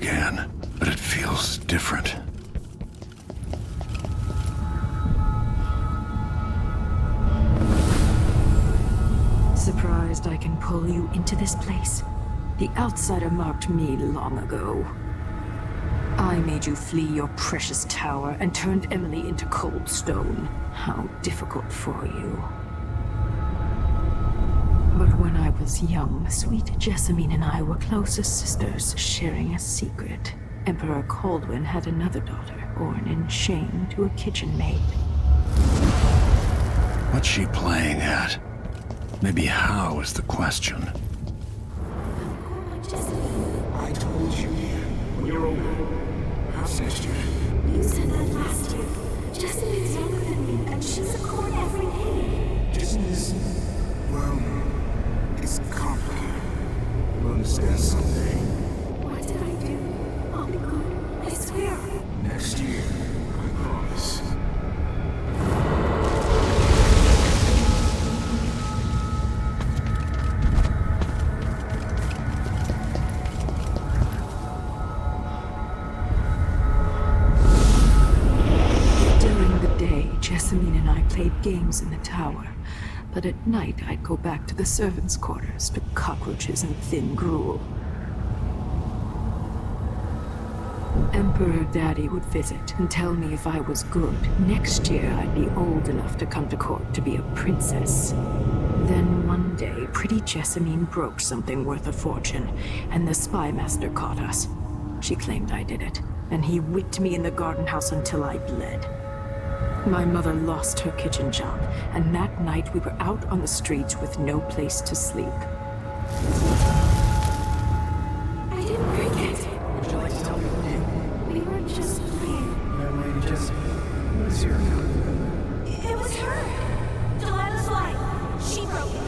began, but it feels different. Surprised I can pull you into this place? The outsider marked me long ago. I made you flee your precious tower and turned Emily into cold stone. How difficult for you. But when I was young, sweet Jessamine and I were close as sisters, sharing a secret. Emperor Kaldwin had another daughter, born in shame to a kitchen maid. What's she playing at? Maybe how is the question. I told you, when you're older, half-sister. You said that last year. Jessamine's younger than me, and she's a court every day. Business, well, it's complicated. We'll understand someday. What did I do? I'll be good. I swear. Next year, I promise. Jessamine and I played games in the tower, but at night I'd go back to the servants' quarters to cockroaches and thin gruel. Emperor Daddy would visit and tell me if I was good. Next year I'd be old enough to come to court to be a princess. Then one day, pretty Jessamine broke something worth a fortune, and the spy master caught us. She claimed I did it, and he whipped me in the garden house until I bled. My mother lost her kitchen job, and that night we were out on the streets with no place to sleep. I didn't break it. Would you like to tell me what you did? We were just playing. Young lady Jessamine, what is your account? It was her. Delilah's lie. She broke it.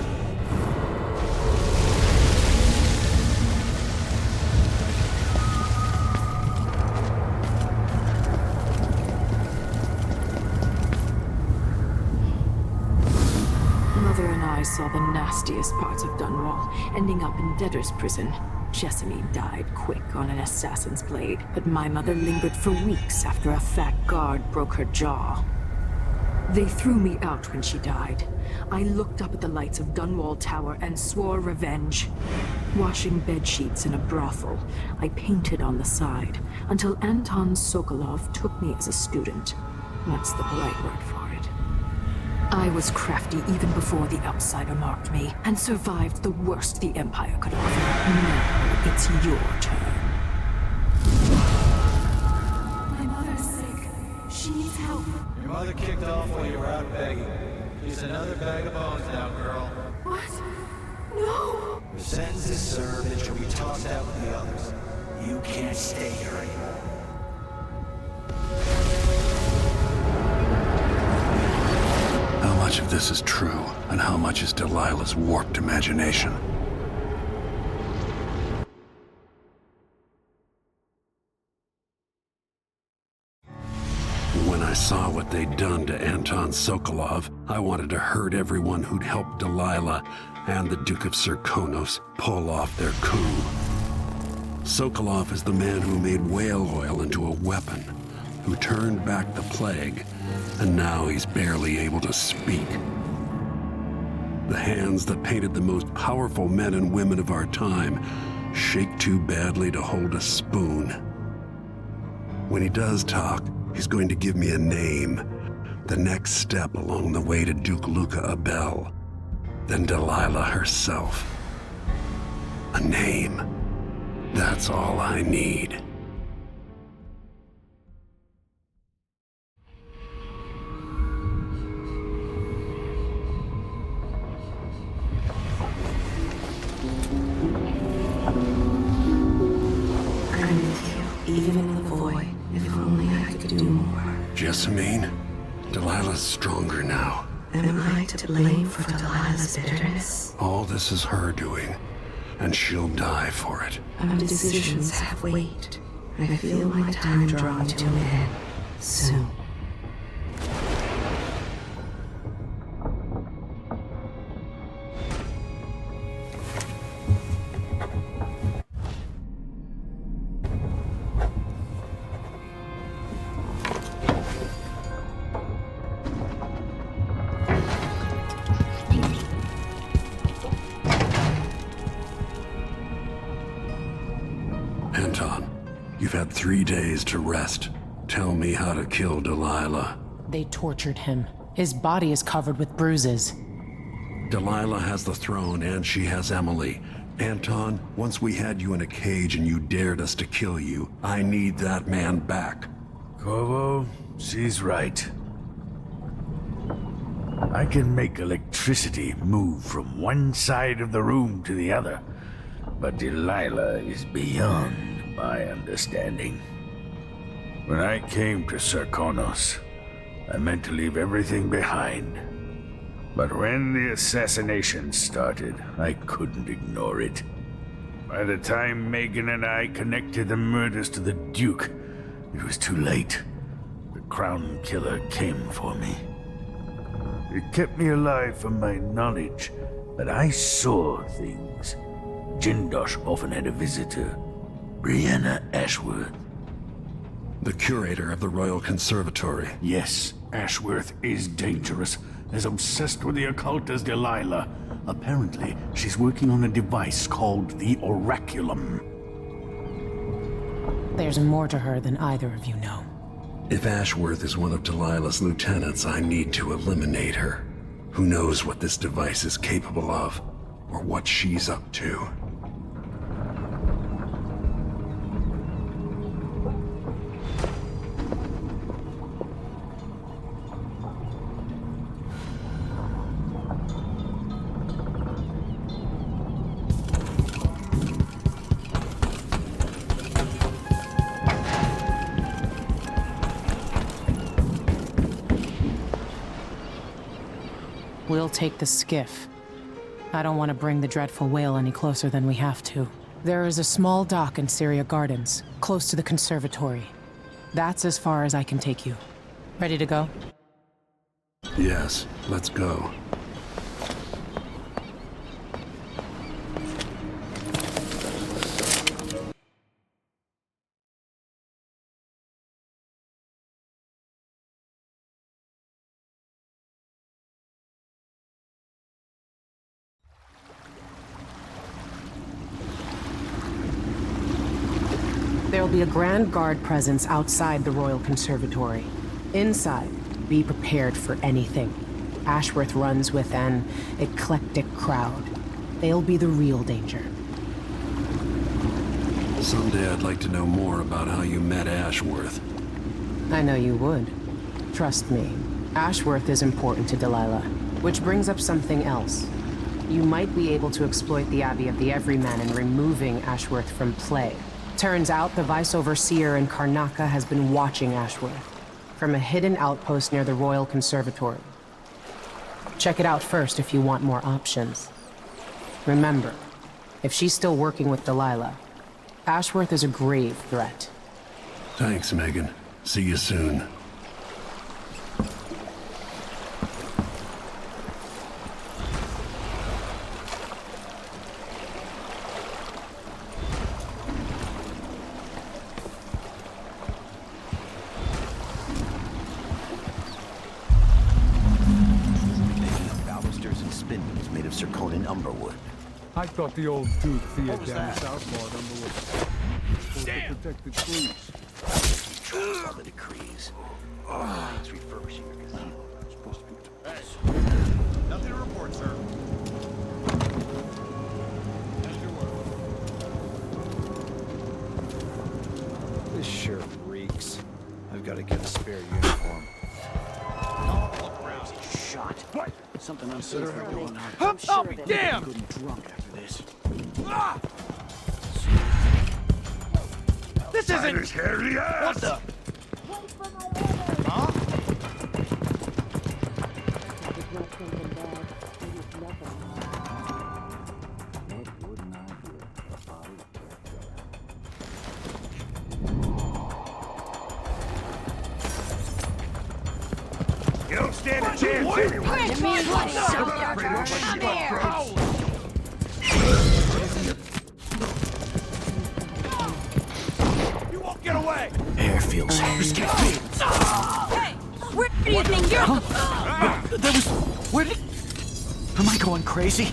I saw the nastiest parts of Dunwall, ending up in debtor's prison. Jessamine died quick on an assassin's blade, but my mother lingered for weeks after a fat guard broke her jaw. They threw me out when she died. I looked up at the lights of Dunwall Tower and swore revenge. Washing bedsheets in a brothel, I painted on the side, until Anton Sokolov took me as a student. That's the polite word for it. I was crafty even before the outsider marked me, and survived the worst the Empire could offer. Now it's your turn. My mother's sick. She needs help. Your mother kicked off while you were out begging. She's another bag of bones now, girl. What? No! Your sentence is served and she'll be tossed out with the others. You can't stay here anymore. How much of this is true, and how much is Delilah's warped imagination? When I saw what they'd done to Anton Sokolov, I wanted to hurt everyone who'd helped Delilah and the Duke of Serkonos pull off their coup. Sokolov is the man who made whale oil into a weapon, who turned back the plague, and now he's barely able to speak. The hands that painted the most powerful men and women of our time shake too badly to hold a spoon. When he does talk, he's going to give me a name, the next step along the way to Duke Luca Abele, then Delilah herself. A name. That's all I need. I'm with you, even in the void. If only I could do more. Jessamine, Delilah's stronger now. Am I to blame for Delilah's bitterness? All this is her doing, and she'll die for it. Our decisions have weight. I feel my time drawing to an end soon. You've had 3 days to rest. Tell me how to kill Delilah. They tortured him. His body is covered with bruises. Delilah has the throne and she has Emily. Anton, once we had you in a cage and you dared us to kill you, I need that man back. Corvo, she's right. I can make electricity move from one side of the room to the other, but Delilah is beyond my understanding. When I came to Serkonos, I meant to leave everything behind. But when the assassination started, I couldn't ignore it. By the time Meagan and I connected the murders to the Duke, it was too late. The Crown Killer came for me. It kept me alive from my knowledge, but I saw things. Jindosh often had a visitor, Brianna Ashworth. The curator of the Royal Conservatory. Yes, Ashworth is dangerous, as obsessed with the occult as Delilah. Apparently, she's working on a device called the Oraculum. There's more to her than either of you know. If Ashworth is one of Delilah's lieutenants, I need to eliminate her. Who knows what this device is capable of, or what she's up to. We'll take the skiff. I don't want to bring the dreadful whale any closer than we have to. There is a small dock in Syria Gardens, close to the conservatory. That's as far as I can take you. Ready to go? Yes, let's go. There will be a Grand Guard presence outside the Royal Conservatory. Inside, be prepared for anything. Ashworth runs with an eclectic crowd. They'll be the real danger. Someday I'd like to know more about how you met Ashworth. I know you would. Trust me, Ashworth is important to Delilah. Which brings up something else. You might be able to exploit the Abbey of the Everyman in removing Ashworth from play. Turns out the Vice Overseer in Karnaca has been watching Ashworth from a hidden outpost near the Royal Conservatory. Check it out first if you want more options. Remember, if she's still working with Delilah, Ashworth is a grave threat. Thanks, Meagan. See you soon. I thought the old Duke Theodatus outlawed Underwood supposed to protect the trees. All the decrees. It's refurbishing your casino. It's supposed to be... Hey, nothing to report, sir. As you were. This sheriff reeks. I've got to get a spare uniform. Don't look around. He's shot. What? Something unsafe going on. I'll be damned! Getting drunk after this. Ah! This isn't... What the... Huh? You don't stand a chance anyway. You won't get away! Air feels Hey! Where do you think you're... There was... Where did... Am I going crazy?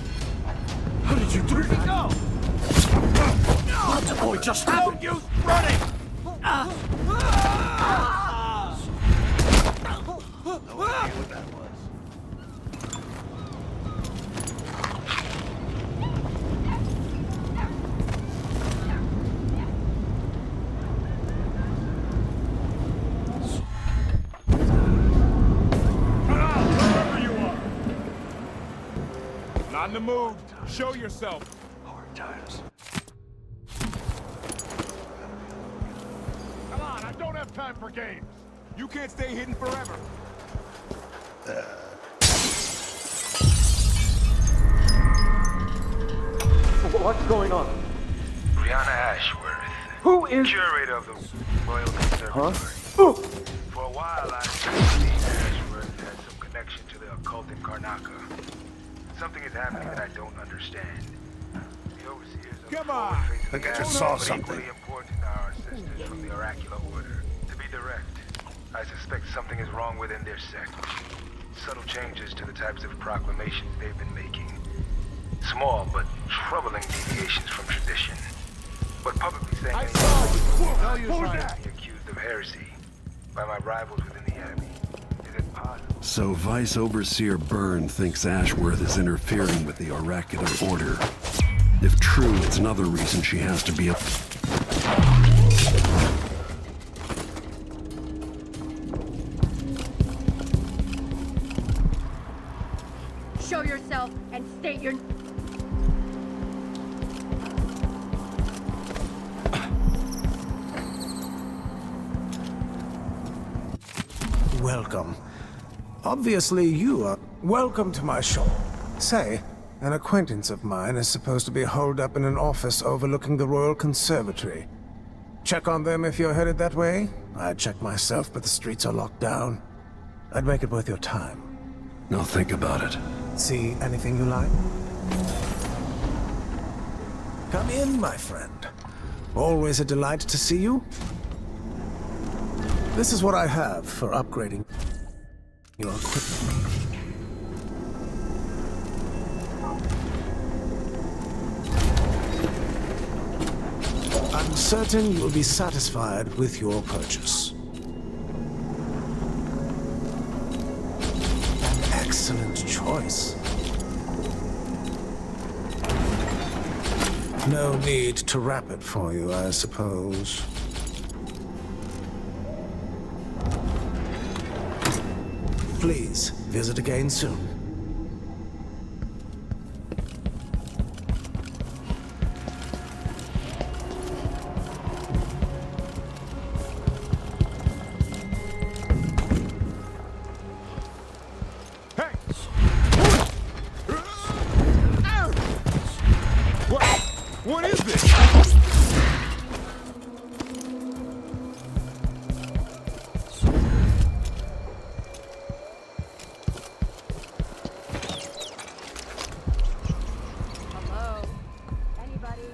How did you do that? Go! What the boy just No happened? use running! No idea what that was. On the move. Show yourself. Hard times. Come on, I don't have time for games. You can't stay hidden forever. What's going on? Brianna Ashworth. Who is... Curator of the Royal Conservatory. Huh? For a while, I believed Ashworth had some connection to the occult in Karnaca. Something is happening that I don't understand. The overseers of Come the on! forward face of I think I the just Gap, saw but something. equally important are our sisters from the oracular order. To be direct, I suspect something is wrong within their sect. Subtle changes to the types of proclamations they've been making. Small but troubling deviations from tradition. But publicly saying I they saw you! Tell you are that! being accused of heresy by my rivals within the enemy. Is it possible? So Vice Overseer Byrne thinks Ashworth is interfering with the oracular order. If true, it's another reason she has to be a... Show yourself and state your... Welcome. Obviously, you are welcome to my shop. Say, an acquaintance of mine is supposed to be holed up in an office overlooking the Royal Conservatory. Check on them if you're headed that way. I'd check myself, but the streets are locked down. I'd make it worth your time. Now think about it. See anything you like? Come in, my friend. Always a delight to see you. This is what I have for upgrading your equipment. I'm certain you'll be satisfied with your purchase. An excellent choice. No need to wrap it for you, I suppose. Please, visit again soon. Hey! What is this? Hello? Anybody?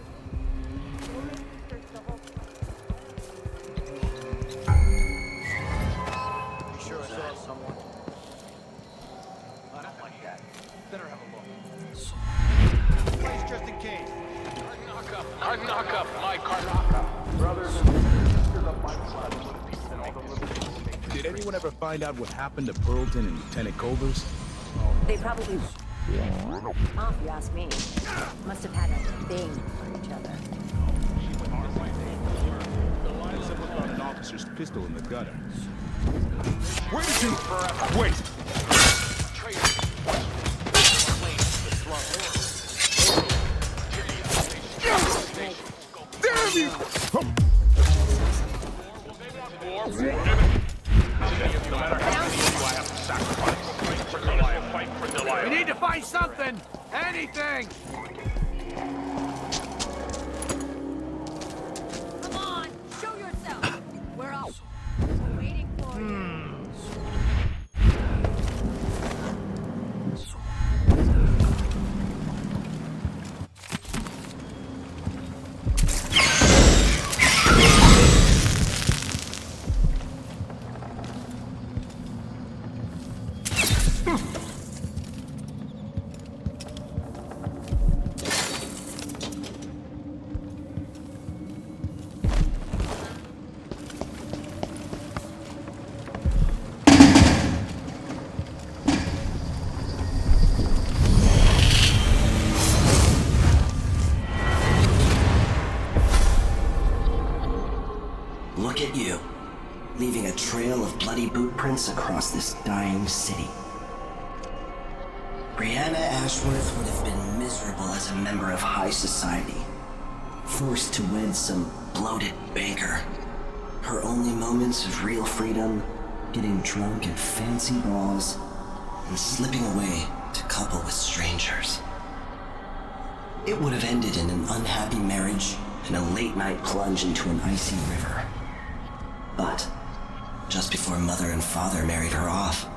You sure I saw someone? I don't like that. Better have a look. Place just in case. Karnaca, my Karnaca. Brothers and sisters of my blood. Did anyone ever find out what happened to Pearlton and Lieutenant Culvers? They probably... if you ask me. Must have had a thing for each other. Someone found an officer's pistol in the gutter. Where did you... Wait! Damn you! We need to find something! Anything! Come on! Show yourself! We're all waiting for you. trail of bloody boot prints across this dying city. Brianna Ashworth would have been miserable as a member of high society, forced to wed some bloated banker. Her only moments of real freedom, getting drunk at fancy balls, and slipping away to couple with strangers. It would have ended in an unhappy marriage and a late-night plunge into an icy river. But just before Mother and Father married her off,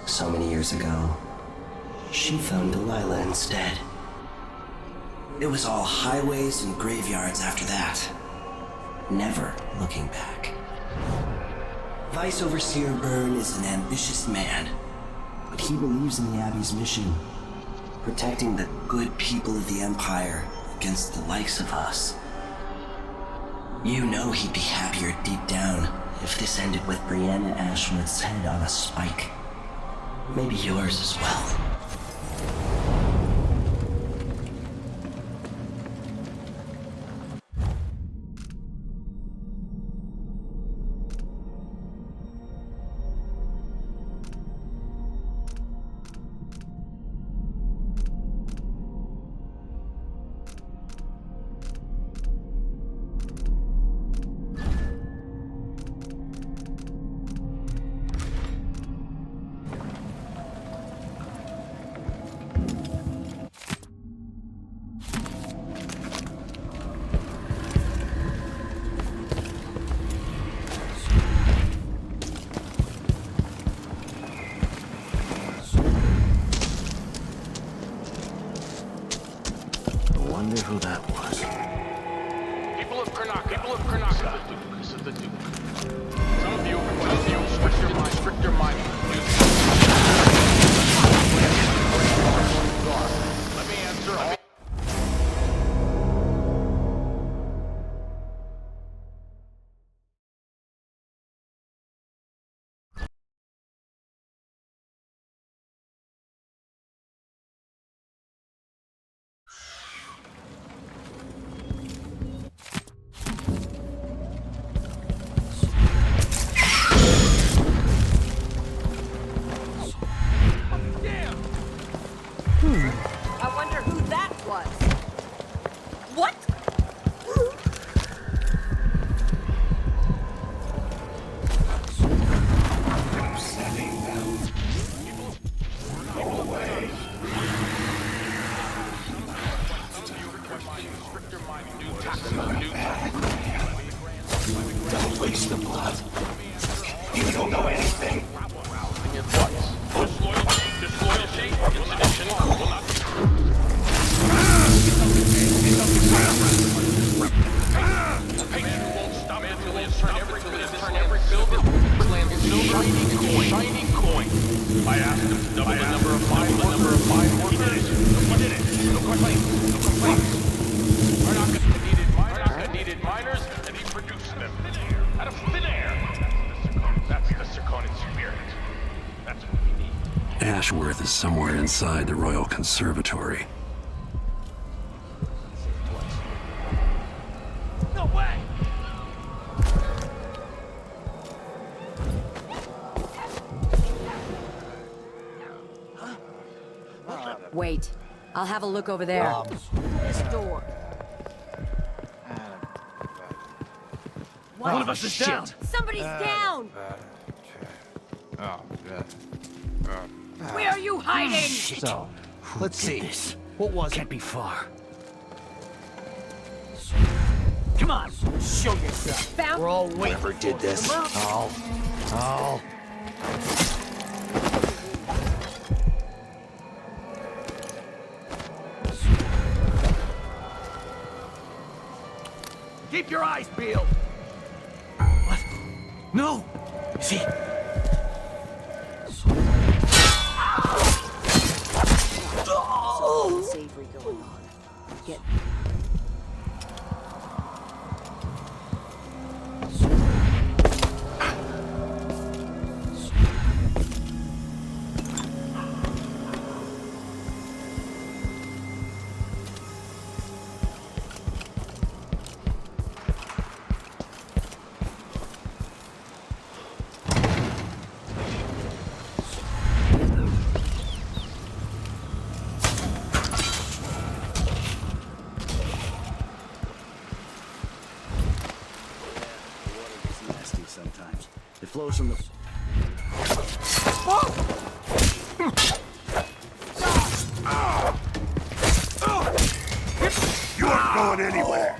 so many years ago, she found Delilah instead. It was all highways and graveyards after that, never looking back. Vice Overseer Byrne is an ambitious man, but he believes in the Abbey's mission, protecting the good people of the Empire against the likes of us. You know he'd be happier deep down if this ended with Brianna Ashworth's head on a spike. Maybe yours as well. Wonder who that was. People of Karnaca. This is the Duke. Some of you, restrict your mind. Let me answer. I wonder who that was. What? Setting them. Go away. Don't waste the blood. You don't know anything. Disloyalty, insubmission, will not be. Patron won't stop until he has turned every silver shiny coin. I asked him to double the number of fine workers. He did it. No complaints. Karnaca needed miners, and he produced them. Out of thin air. That's the Serkonos spirit. That's what we need. Ashworth is somewhere inside the Royal Conservatory. No way! Wait. I'll have a look over there. This door. One of us is down. Somebody's down! Oh, God. Where are you hiding? So, let's see. What was it? Can't be far. Come on, show yourself. Found We're all waiting. Whoever did this. Oh. Keep your eyes peeled. What? No. See. Something savory going on. Get. It flows from the... You aren't going anywhere!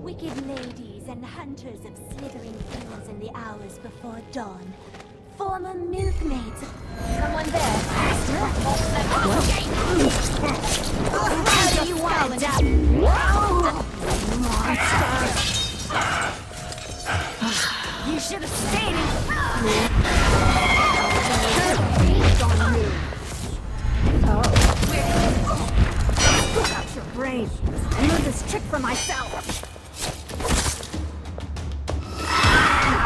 Wicked ladies and hunters of slithering hills in the hours before dawn. Former milkmaids. Someone there. How do you want to die? You should have stayed Cook out your brain. I learned this trick for myself.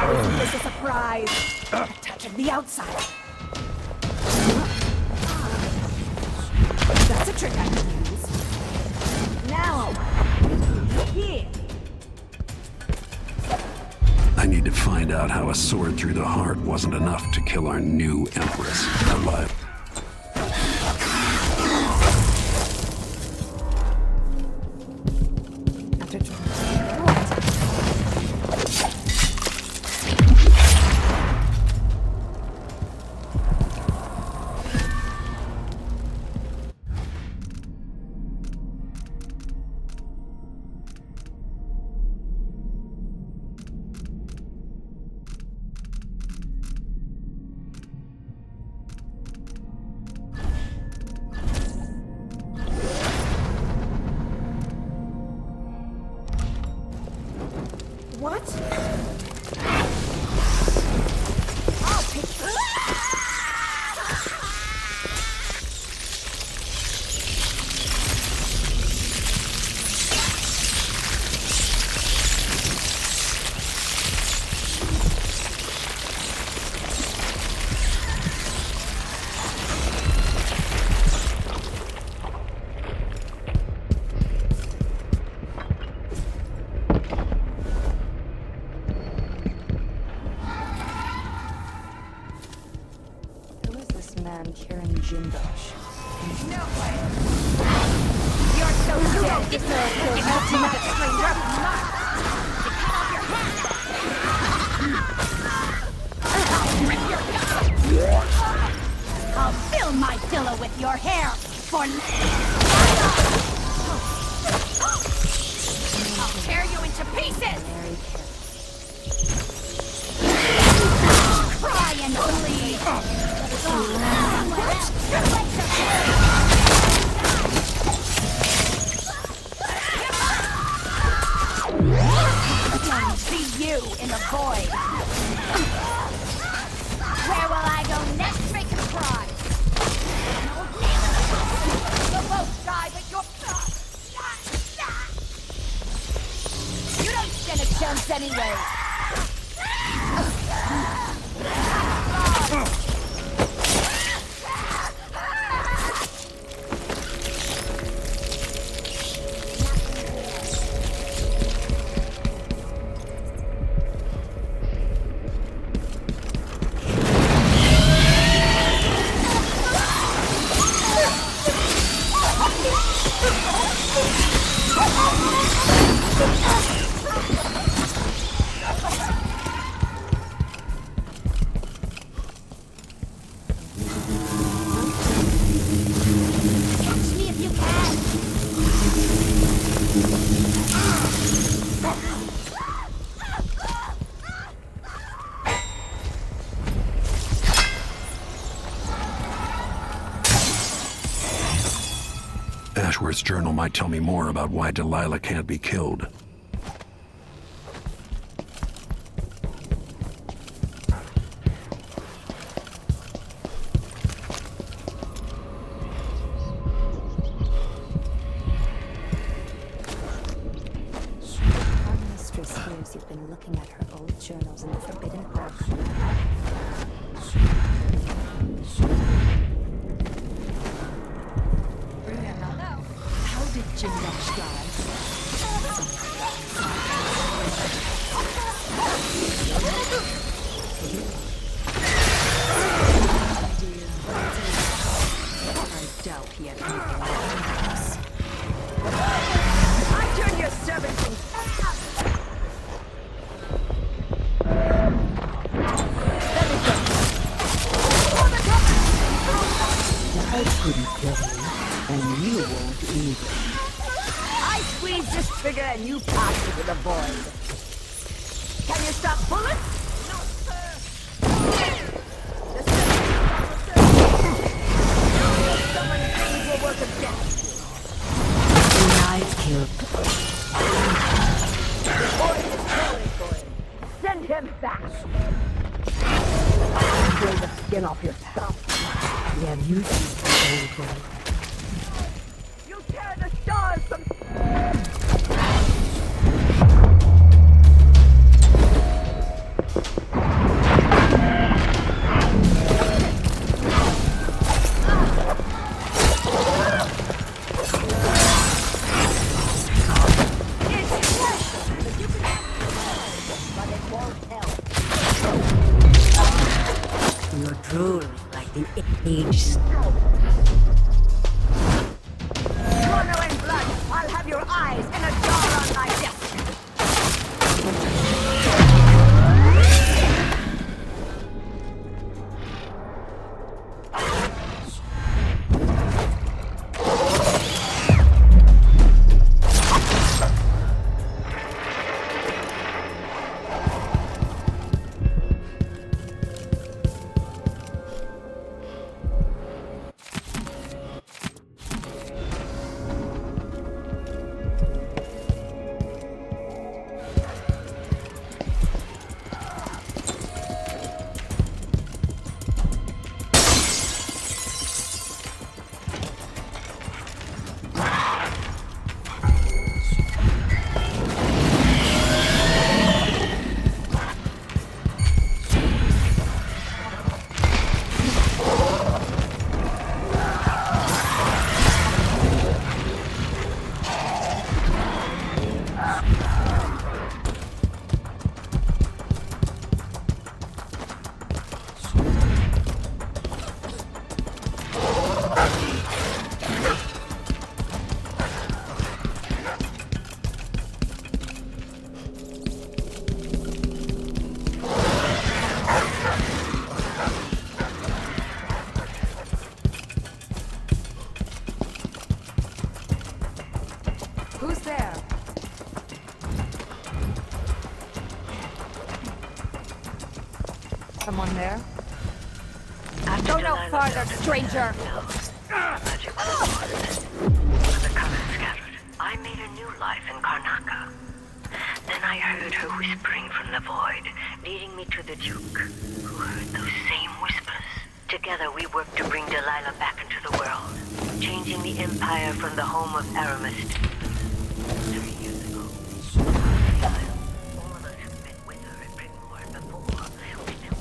Isn't this a surprise? A touch of the outside. That's a trick I can use. Now, here. I need to find out how a sword through the heart wasn't enough to kill our new Empress. Alive. What? I'll pick carrying Jimbosh. No way! You're so dead! This is ultimate stranger! To cut off your head! I'll rip your gut! I'll fill my pillow with your hair! For I'll tear you into pieces! Cry and bleed! See you in the void. Where will I go next? Make a cry. You'll both die with your Ashworth's journal might tell me more about why Delilah can't be killed. Our mistress hears you've been looking at her old journals in the Forbidden Book. How did Jindash die? I doubt he had anything else. I turn your servants in. I couldn't kill him, and you won't either. I squeeze this trigger and you pass into the void. Can you stop bullets? No, sir. Someone brings your work of death. I've killed. The void is calling for him. Send him back. Blow the skin off your scalp. We have used the old one. You tear the stars from... You're truly like the aged. Mono and blood, I'll have your eyes in a jar on my desk. Who's there? Someone there? Go no farther, stranger! Magic was one of the colors scattered. I made a new life in Karnaca. Then I heard her whispering from the void, leading me to the Duke, who heard those same whispers. Together we worked to bring Delilah back into the world, changing the Empire from the home of Aramis. 3 years ago, all of us who've been with her at Brigmore before, we knew.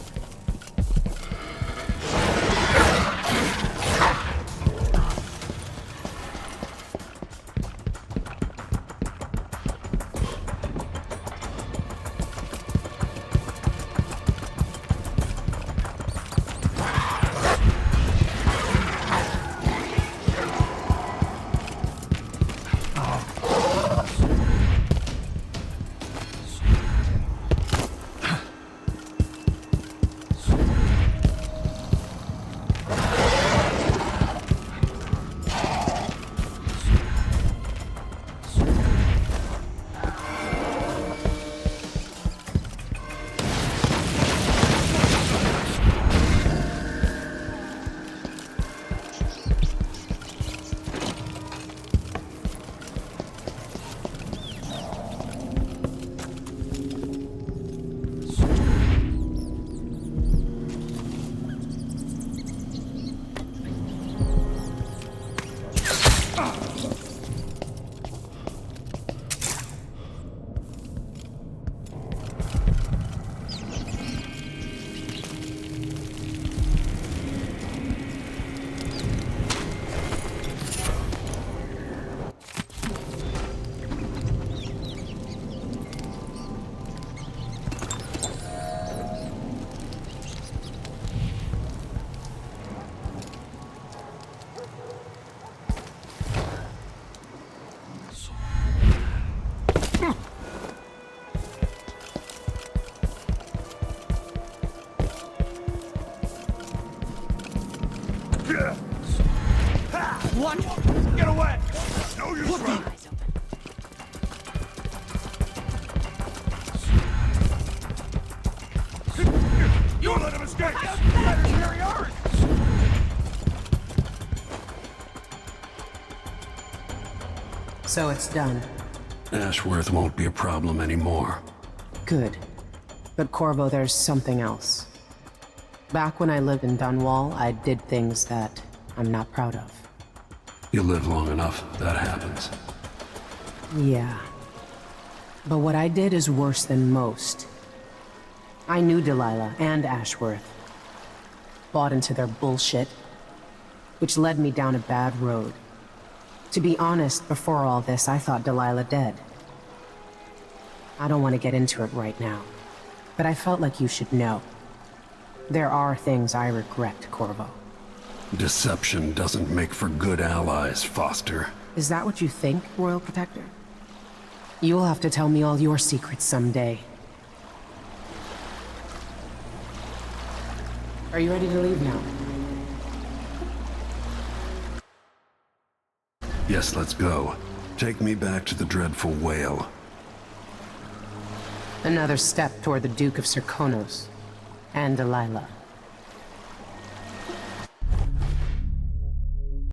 What? Get away! No use running! You let him escape! Better carry ours! So it's done. Ashworth won't be a problem anymore. Good. But Corvo, there's something else. Back when I lived in Dunwall, I did things that I'm not proud of. You live long enough, that happens. Yeah. But what I did is worse than most. I knew Delilah and Ashworth. Bought into their bullshit, which led me down a bad road. To be honest, before all this, I thought Delilah dead. I don't want to get into it right now, but I felt like you should know. There are things I regret, Corvo. Deception doesn't make for good allies, Foster. Is that what you think, Royal Protector? You'll have to tell me all your secrets someday. Are you ready to leave now? Yes, let's go. Take me back to the dreadful whale. Another step toward the Duke of Serkonos and Delilah.